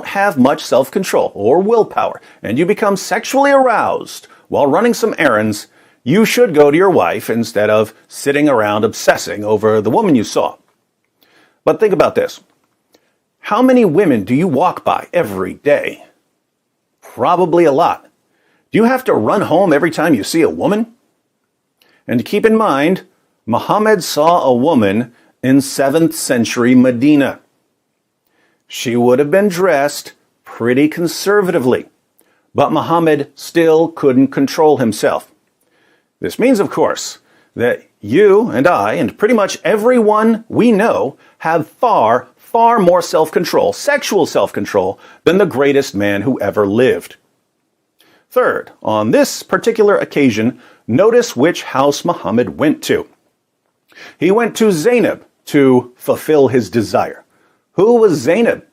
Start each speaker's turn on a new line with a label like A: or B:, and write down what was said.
A: have much self-control or willpower, and you become sexually aroused while running some errands, you should go to your wife instead of sitting around obsessing over the woman you saw. But think about this. How many women do you walk by every day? Probably a lot. Do you have to run home every time you see a woman? And keep in mind, Muhammad saw a woman in 7th century Medina. She would have been dressed pretty conservatively, but Muhammad still couldn't control himself. This means, of course, that you and I and pretty much everyone we know have far more self-control, sexual self-control, than the greatest man who ever lived. Third, on this particular occasion, notice which house Muhammad went to. He went to Zaynab to fulfill his desire. Who was Zaynab?